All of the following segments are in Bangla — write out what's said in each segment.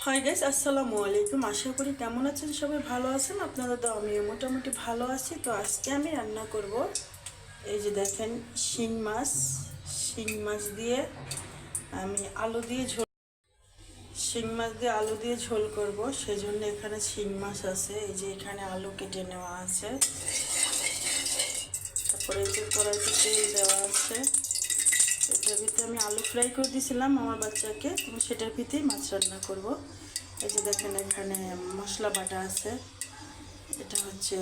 হাই গাইস, আসসালামু আলাইকুম। আশা করি কেমন আছেন, সবাই ভালো আছেন। আপনারা তো আমিও মোটামুটি ভালো আছি। তো আজকে আমি রান্না করব, এই যে দেখেন, শিং মাছ দিয়ে আমি শিং মাছ দিয়ে আলু দিয়ে ঝোল করব। সেজন্য এখানে শিং মাছ আছে, এই যে এখানে আলু কেটে নেওয়া আছে, তারপরে এই যে কড়াইতে তেল দেওয়া আছে। এটার ভিতরে আমি আলু ফ্রাই করে দিয়েছিলাম আমার বাচ্চাকে, আমি সেটার ভিতরেই মাছ রান্না করব। এই যে দেখেন, এখানে মশলা বাটা আছে। এটা হচ্ছে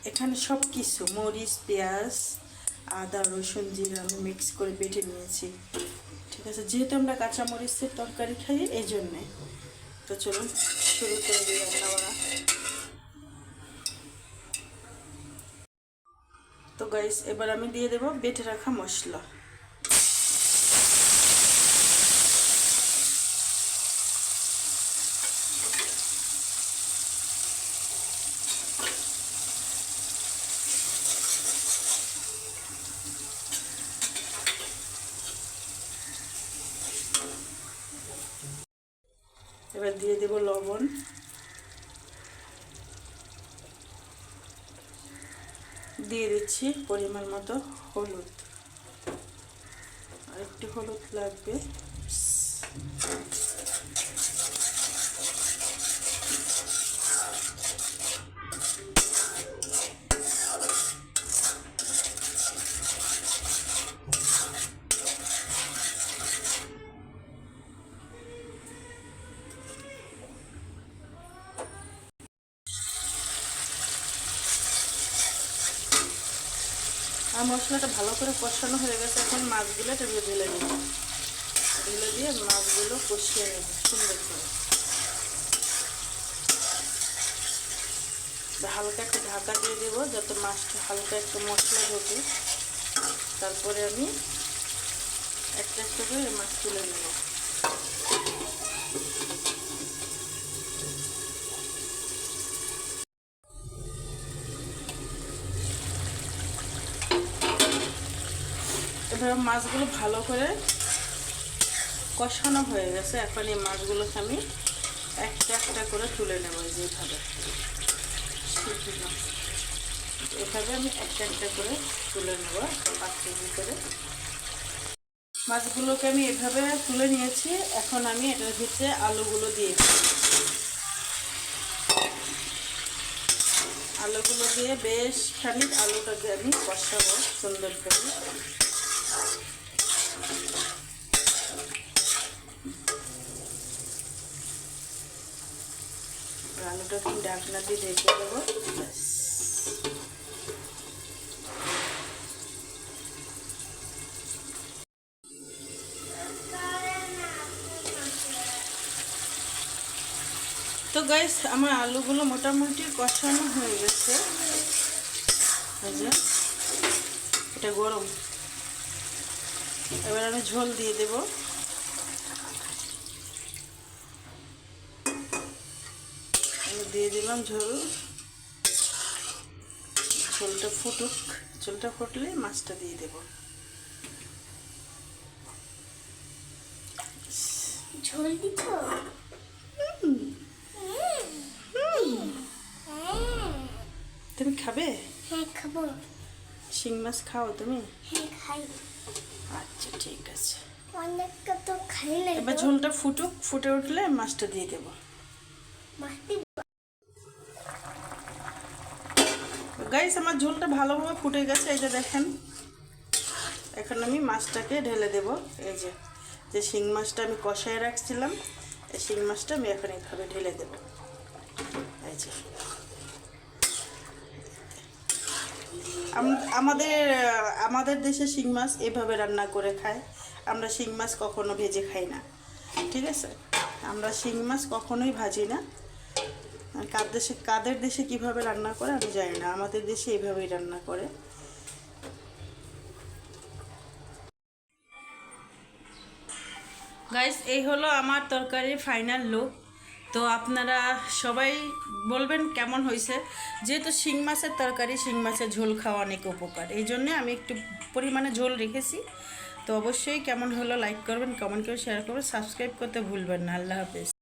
এখানে সব কিছু মরিচ, পেঁয়াজ, আদা, রসুন, জিরা আমি মিক্স করে বেটে নিয়েছি। ঠিক আছে, যেহেতু আমরা কাঁচা মরিচের তরকারি খাই এই জন্যে। তো চলুন শুরু করে দিই রান্না বাড়া। তো গাইস, এবার আমি দিয়ে দেব বেটে রাখা মশলা। এবার দিয়ে দেব লবণ, দিয়ে দিচ্ছি পরিমাণ মতো হলুদ, আর একটু হলুদ লাগবে। আর মশলাটা ভালো করে কষানো হয়ে গেছে। এখন মাছগুলো ঢেলে নেব, ঢেলে দিয়ে মাছগুলো কষিয়ে নেব সুন্দর করে। হালকা একটা ঢাকা দিয়ে দেবো যাতে মাছটা হালকা একটু মশলা ঢোকে। তারপরে আমি একটা একটা করে মাছ তুলে নেব। এবার মাছগুলো ভালো করে কষানো হয়ে গেছে। এখন এই মাছগুলোকে আমি একটা একটা করে তুলে নেব। যেভাবে এভাবে আমি একটা একটা করে তুলে নেব পাত্রের ভিতরে। মাছগুলোকে আমি এভাবে তুলে নিয়েছি। এখন আমি এটার ভিতরে আলুগুলো দিয়ে আলুগুলো দিয়ে বেশ খানিক আলুটাকে আমি কষাবো সুন্দর করে। আলুটাকে ঢাকনা দিয়ে ঢেকে দেবো। তো গাইস, আমার আলুগুলো মোটামুটি কষানো হয়ে গেছে। এটা গরম, এবার আমি ঝোল দিয়ে দেব। আমি দিয়ে দিলাম ঝোল। ঝোলটা ফুটুক, ঝোলটা ফুটলে মাছটা দিয়ে দেব। ঝোল দিত? তুমি খাবে? হ্যাঁ খাবো। শিং মাছ খাও তুমি? হ্যাঁ খাই। আচ্ছা ঠিক আছে, অনেকটা তো খাই না। এবার ঝোলটা ফুটুক, ফুটে উঠলে মাছটা দিয়ে দেব। গাইস, আমার ঝোলটা ভালোভাবে ফুটে গেছে। এই যে দেখেন, এখন আমি মাছটাকে ঢেলে দেব। এই যে শিং মাছটা আমি কষায় রাখছিলাম, এই শিং মাছটা আমি এখন এইভাবে ঢেলে দেব। এই যে আমাদের দেশে শিং মাছ এভাবে রান্না করে খায়। আমরা শিং মাছ কখনো ভেজে খাই না। ঠিক আছে, আমরা শিং মাছ কখনোই ভাজি না। কাদের দেশে কিভাবে রান্না করে আমি জানি না, আমাদের দেশে এইভাবেই রান্না করে। গাইস, এই হলো আমার তরকারির ফাইনাল লুক। তো আপনারা সবাই বলবেন কেমন হয়েছে। যেহেতু শিং মাছের তরকারি, শিং মাছের ঝোল খাওয়া অনেক উপকার, এই জন্যে আমি একটু পরিমাণে ঝোল রেখেছি। তো অবশ্যই কেমন হলো লাইক করবেন, কমেন্ট করে শেয়ার করবেন, সাবস্ক্রাইব করতে ভুলবেন না। আল্লাহ হাফেজ।